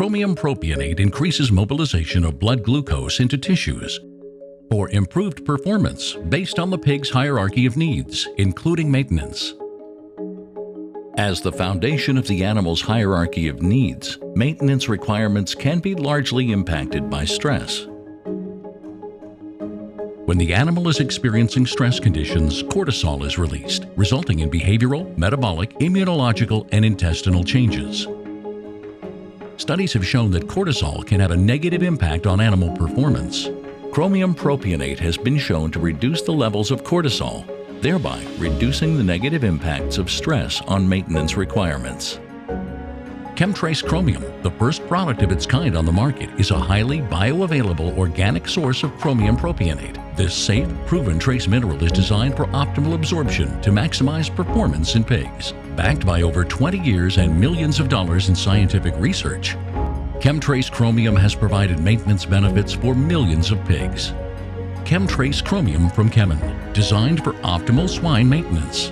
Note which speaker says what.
Speaker 1: Chromium propionate increases mobilization of blood glucose into tissues for improved performance based on the pig's hierarchy of needs, including maintenance. As the foundation of the animal's hierarchy of needs, maintenance requirements can be largely impacted by stress. When the animal is experiencing stress conditions, cortisol is released, resulting in behavioral, metabolic, immunological, and intestinal changes. Studies have shown that cortisol can have a negative impact on animal performance. Chromium propionate has been shown to reduce the levels of cortisol, thereby reducing the negative impacts of stress on maintenance requirements. KemTRACE Chromium, the first product of its kind on the market, is a highly bioavailable organic source of chromium propionate. This safe, proven trace mineral is designed for optimal absorption to maximize performance in pigs. Backed by over 20 years and millions of dollars in scientific research, KemTRACE Chromium has provided maintenance benefits for millions of pigs. KemTRACE Chromium from Chemin, designed for optimal swine maintenance.